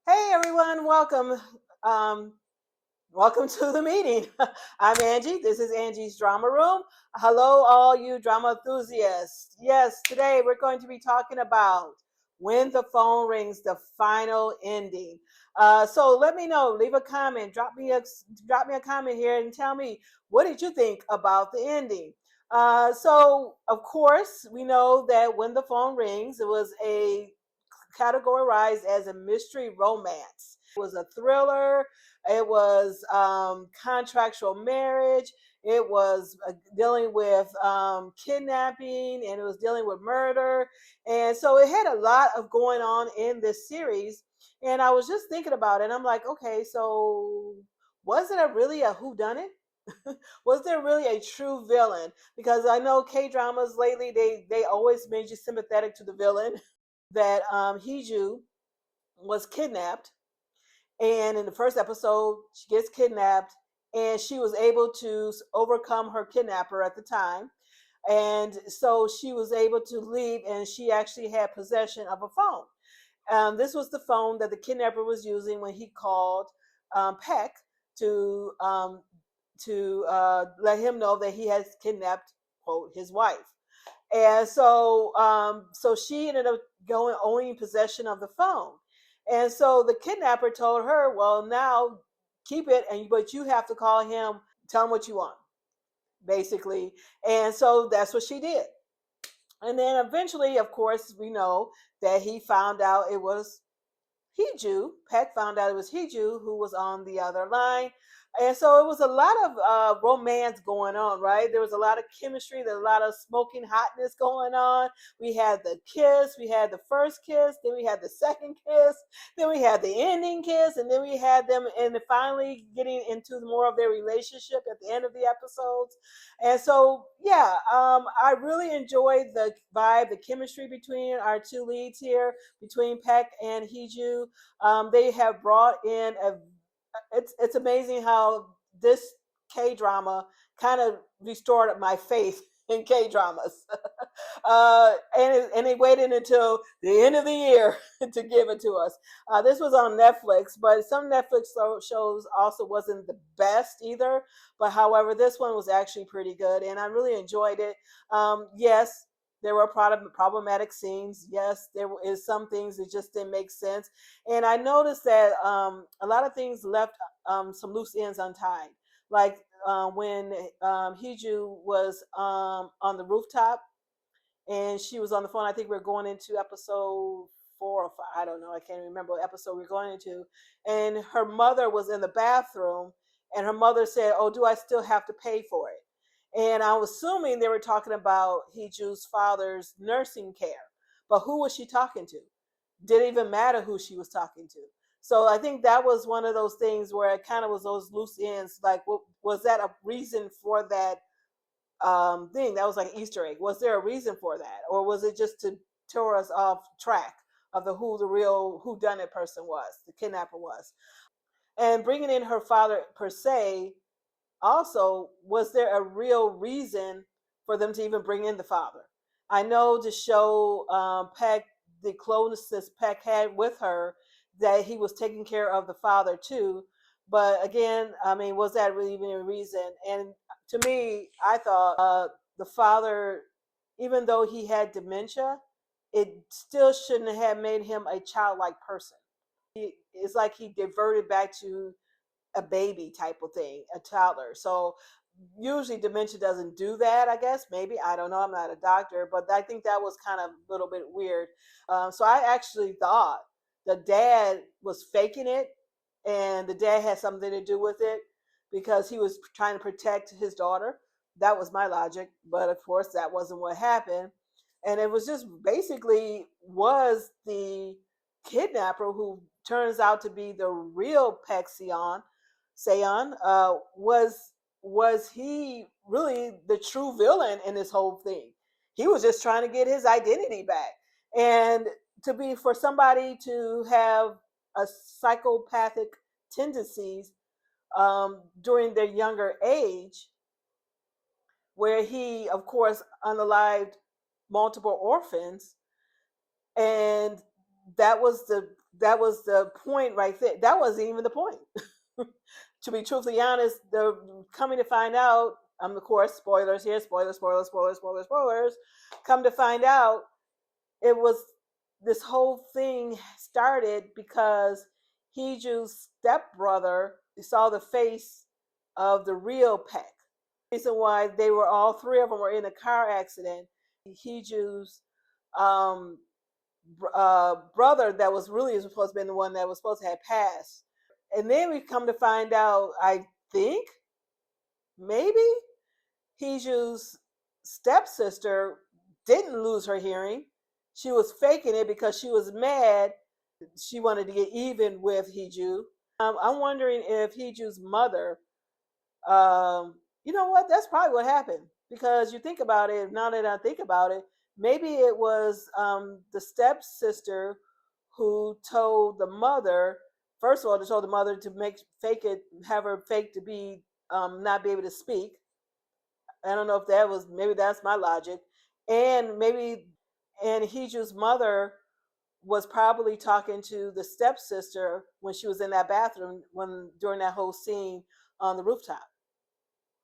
Hey everyone, welcome. Um, Welcome to the meeting. I'm Angie. This is Angie's Drama Room. Hello, all you drama enthusiasts. Yes, today we're going to be talking about When the Phone Rings, the final ending. So let me know. Leave a comment. Drop me a comment here and tell me what did you think about the ending. So of course we know that When the Phone Rings, it was a categorized as a mystery romance. It was a thriller. It was contractual marriage. It was dealing with kidnapping, and it was dealing with murder. And so it had a lot of going on in this series. And I was just thinking about it. And I'm like, okay, so was it really a whodunit? Was there really a true villain? Because I know K dramas lately, they always made you sympathetic to the villain. That Hiju was kidnapped, and in the first episode, she gets kidnapped, and she was able to overcome her kidnapper at the time, and so she was able to leave, and she actually had possession of a phone. This was the phone that the kidnapper was using when he called Peck to um, to let him know that he has kidnapped, quote, his wife. And so she ended up going owning possession of the phone. And so the kidnapper told her, "Well, now keep it, but you have to call him, tell him what you want, basically." And so that's what she did. And then eventually, of course, we know that he found out it was Hiju. Peck found out it was Hiju who was on the other line. And so it was a lot of romance going on, right? There was a lot of chemistry, there was a lot of smoking hotness going on. We had the kiss, we had the first kiss, then we had the second kiss, then we had the ending kiss, and then we had them and finally getting into more of their relationship at the end of the episodes. And so, yeah, I really enjoyed the vibe, the chemistry between our two leads here, between Peck and Hiju. They have brought in a. It's amazing how this K drama kind of restored my faith in K dramas. And they waited until the end of the year to give it to us. This was on Netflix, but some Netflix shows also wasn't the best either. But however, this one was actually pretty good, and I really enjoyed it. Yes, there were problematic scenes. Yes, there is some things that just didn't make sense. And I noticed that a lot of things left some loose ends untied. Like when Hiju was on the rooftop and she was on the phone. I think we're going into episode 4 or 5. I don't know. I can't remember what episode we're going into. And her mother was in the bathroom, and her mother said, "Oh, do I still have to pay for it?" And I was assuming they were talking about Hiju's father's nursing care. But who was she talking to? Didn't even matter who she was talking to. So I think that was one of those things where it kind of was those loose ends. Like, was that a reason for that thing? That was like an Easter egg. Was there a reason for that, or was it just to tear us off track of the real who done it person was, the kidnapper was? And bringing in her father per se, also, was there a real reason for them to even bring in the father? I know to show Peck the closeness Peck had with her, that he was taking care of the father too. But again, I mean, was that really even a reason? And to me, I thought the father, even though he had dementia, it still shouldn't have made him a childlike person. It's like he diverted back to a baby type of thing, a toddler. So usually dementia doesn't do that, I guess. Maybe. I don't know. I'm not a doctor, but I think that was kind of a little bit weird. So I actually thought the dad was faking it, and the dad had something to do with it because he was trying to protect his daughter. That was my logic. But of course, that wasn't what happened. And it was just basically was the kidnapper, who turns out to be the real Peck Seon, was he really the true villain in this whole thing? He was just trying to get his identity back, and to be for somebody to have a psychopathic tendencies during their younger age, where he, of course, unalived multiple orphans, and that was the That was the point right there. That wasn't even the point. To be truthfully honest, the coming to find out, of course, spoilers here, spoilers. Come to find out, it was this whole thing started because Heju's stepbrother saw the face of the real Peck. The reason why they were all three of them were in a car accident. Heju's um, brother that was really supposed to be the one that was supposed to have passed. And then we come to find out, I think, maybe Hiju's stepsister didn't lose her hearing. She was faking it because she was mad. She wanted to get even with Hiju. I'm wondering if Hiju's mother, you know what? That's probably what happened. Because you think about it, now that I think about it, maybe it was the stepsister who told the mother, first of all, to told the mother to fake it, have her fake to be not be able to speak. I don't know if that was, maybe that's my logic. And maybe, and Hiju's mother was probably talking to the stepsister when she was in that bathroom during that whole scene on the rooftop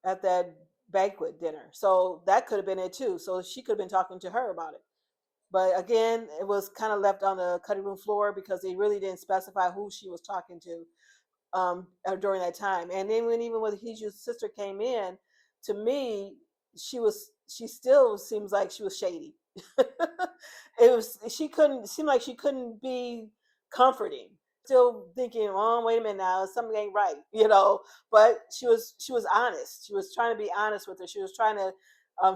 at that banquet dinner. So that could have been it too. So she could have been talking to her about it. But again, it was kind of left on the cutting room floor because they really didn't specify who she was talking to during that time. And then even when Hiju's sister came in, to me, she still seems like she was shady. She couldn't seem like she couldn't be comforting. Still thinking, oh, wait a minute now, something ain't right, you know. But she was honest. She was trying to be honest with her. She was trying to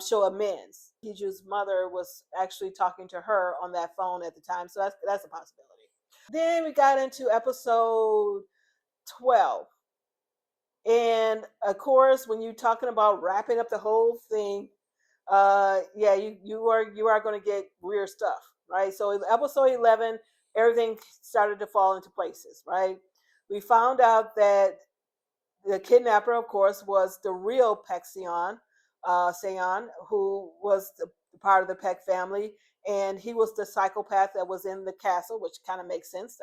show amends. Hiju's mother was actually talking to her on that phone at the time, so that's a possibility. Then we got into episode 12. And of course, when you're talking about wrapping up the whole thing, yeah, you are going to get weird stuff, right? So episode 11, everything started to fall into places, right? We found out that the kidnapper, of course, was the real Peck Seon, who was part of the Peck family, and he was the psychopath that was in the castle, which kind of makes sense.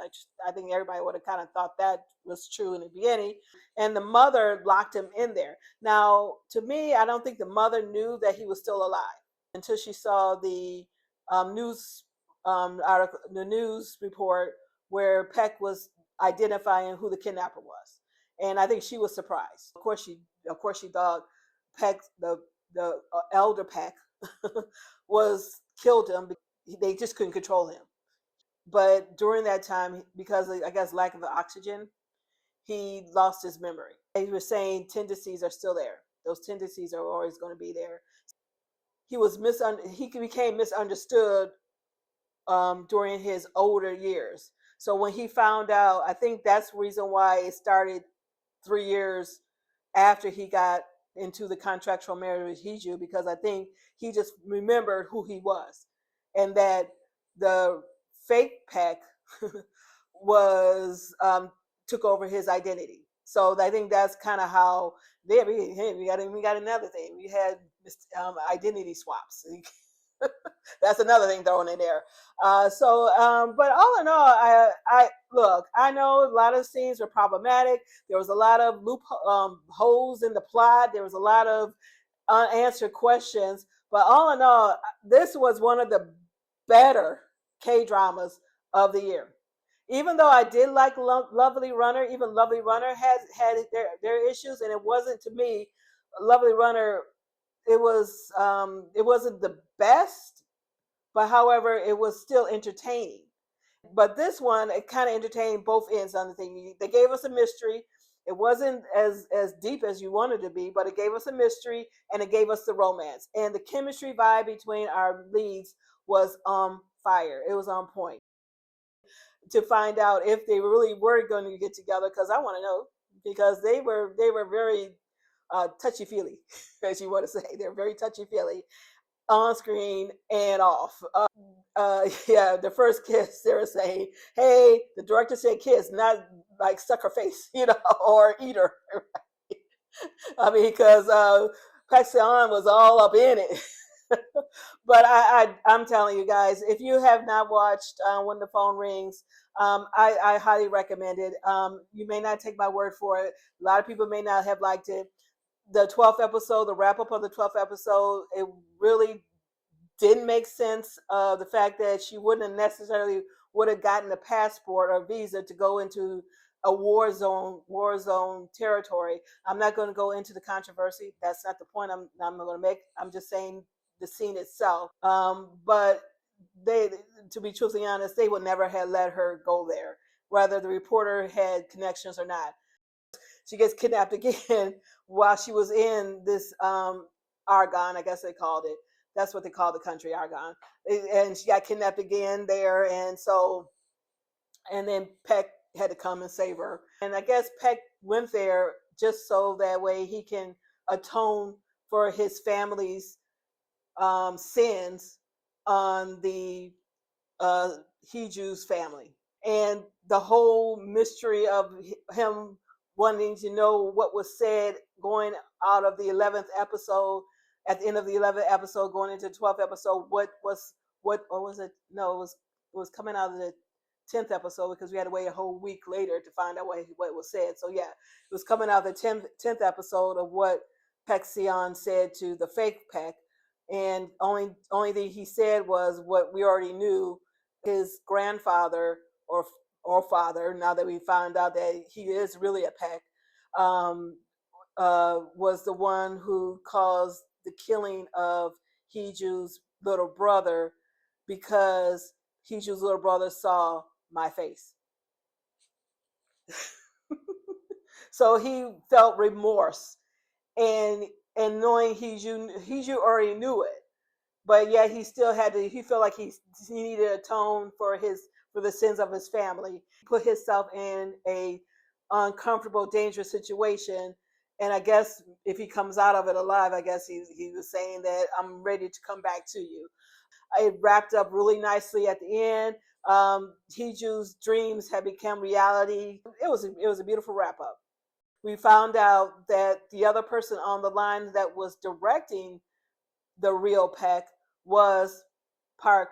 I think everybody would have kind of thought that was true in the beginning. And the mother locked him in there. Now, to me, I don't think the mother knew that he was still alive until she saw the news article, the news report where Peck was identifying who the kidnapper was, and I think she was surprised. Of course, she thought Peck, the elder Peck, was killed him. They just couldn't control him. But during that time, because I guess lack of oxygen, he lost his memory. He was saying tendencies are still there. Those tendencies are always going to be there. He became misunderstood during his older years. So when he found out, I think that's the reason why it started 3 years after he got into the contractual marriage with Hiju, because I think he just remembered who he was, and that the fake Peck was took over his identity. So I think that's kind of how we got another thing. We had identity swaps. That's another thing thrown in there. But all in all, I look. I know a lot of scenes were problematic. There was a lot of holes in the plot. There was a lot of unanswered questions. But all in all, this was one of the better K dramas of the year. Even though I did like Lovely Runner, even Lovely Runner had their issues, and it wasn't, to me, Lovely Runner. It wasn't the best, but however, it was still entertaining. But this one, it kind of entertained both ends on the thing. They gave us a mystery. It wasn't as deep as you wanted to be, but it gave us a mystery and it gave us the romance. And the chemistry vibe between our leads was on fire. It was on point. To find out if they really were going to get together, because I want to know, because they were very touchy feely, as you want to say. They're very touchy feely on screen and off. Yeah, the first kiss, they were saying, hey, the director said kiss, not like suck her face, or eat her. I mean, because Paxton was all up in it. But I'm telling you guys, if you have not watched When the Phone Rings, I highly recommend it. You may not take my word for it. A lot of people may not have liked it. The 12th episode, the wrap up of the 12th episode, it really didn't make sense. The fact that she wouldn't have necessarily would have gotten a passport or visa to go into a war zone territory. I'm not going to go into the controversy. That's not the point I'm going to make. I'm just saying the scene itself. But they, to be truthfully honest, they would never have let her go there, whether the reporter had connections or not. She gets kidnapped again while she was in this Argonne, I guess they called it. That's what they call the country, Argonne. And she got kidnapped again there, and then Peck had to come and save her. And I guess Peck went there just so that way he can atone for his family's sins on the Heju's family. And the whole mystery of him wanting to know what was said going out of the 11th episode, at the end of the 11th episode, going into the 12th episode, or was it? No, it was coming out of the 10th episode because we had to wait a whole week later to find out what was said. So yeah, it was coming out of the 10th episode of what Peck Sion said to the fake Peck, and only thing he said was what we already knew. His grandfather or father, now that we found out that he is really a Peck, was the one who caused the killing of Heju's little brother because Heju's little brother saw my face. So he felt remorse, and knowing Heju already knew it, but yet he still had to. He felt like he needed to atone for the sins of his family. He put himself in a uncomfortable, dangerous situation, and I guess if he comes out of it alive, I guess he was saying that I'm ready to come back to you. It wrapped up really nicely at the end. Hiju's dreams had become reality. It was a beautiful wrap up. We found out that the other person on the line that was directing the real Peck was Park.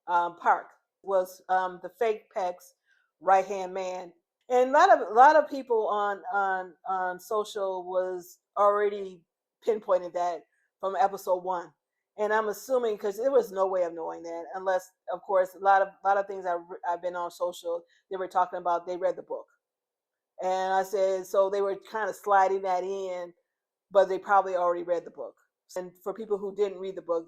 Park was the fake Peck's right hand man, and a lot of people on social was already pinpointed that from episode 1. And I'm assuming because there was no way of knowing that unless, of course, a lot of things I've been on social. They were talking about they read the book, and I said so they were kind of sliding that in, but they probably already read the book. And for people who didn't read the book,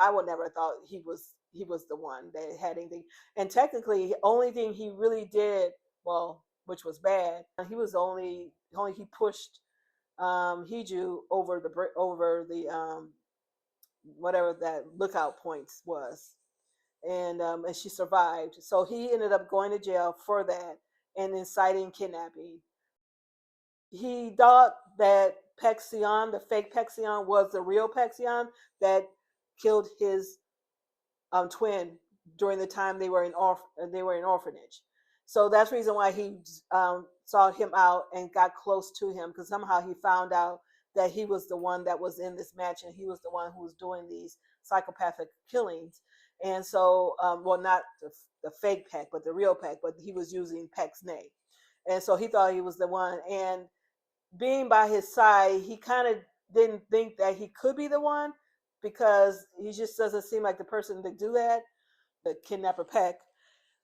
I would never have thought he was the one that had anything. And technically, the only thing he really did, well, which was bad, he pushed Hiju over the whatever that lookout points was, and she survived. So he ended up going to jail for that and inciting kidnapping. He thought that Pexion, the fake Pexion, was the real Pexion that killed his twin during the time they were in orphanage. So that's the reason why he sought him out and got close to him, because somehow he found out that he was the one that was in this match and he was the one who was doing these psychopathic killings. And so, well, not the fake Peck, but the real Peck, but he was using Peck's name. And so he thought he was the one. And being by his side, he kind of didn't think that he could be the one because he just doesn't seem like the person to do that. The kidnapper Peck,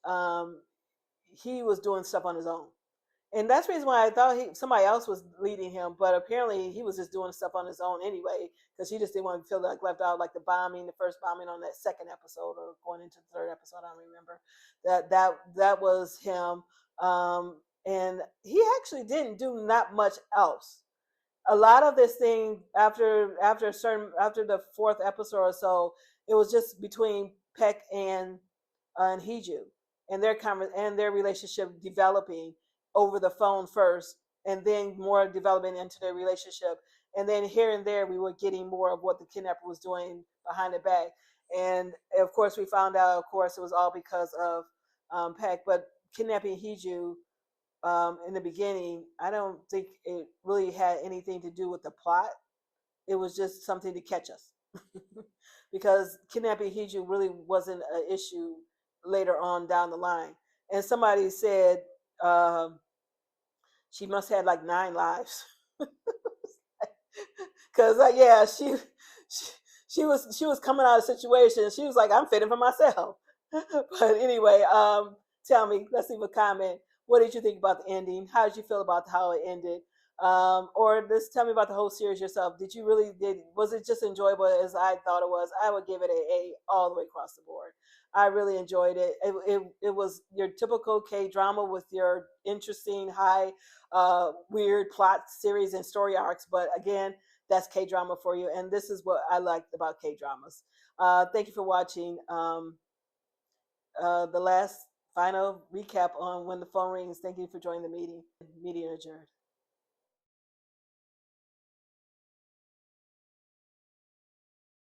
um, he was doing stuff on his own, and that's the reason why I thought somebody else was leading him. But apparently, he was just doing stuff on his own anyway because he just didn't want to feel like left out, like the first bombing on that second episode, or going into the third episode. I don't remember that was him. And he actually didn't do not much else. A lot of this thing after the fourth episode or so, it was just between Peck and Hiju, and their relationship developing over the phone first, and then more developing into their relationship, and then here and there we were getting more of what the kidnapper was doing behind the back. And of course we found out, of course, it was all because of Peck. But kidnapping Hiju in the beginning, I don't think it really had anything to do with the plot. It was just something to catch us. because kidnapping Hiju really wasn't an issue later on down the line. And somebody said she must have like 9 lives. Because yeah, she she was coming out of a situation. She was like, I'm fitting for myself. But anyway, tell me, let's leave a comment. What did you think about the ending? How did you feel about how it ended? Or just tell me about the whole series yourself. Did you really did was it just enjoyable as I thought it was? I would give it an A all the way across the board. I really enjoyed it. It was your typical K drama with your interesting, high, weird plot series and story arcs. But again, that's K drama for you. And this is what I liked about K dramas. Thank you for watching. The last final recap on when the phone rings. Thank you for joining the meeting. Meeting adjourned.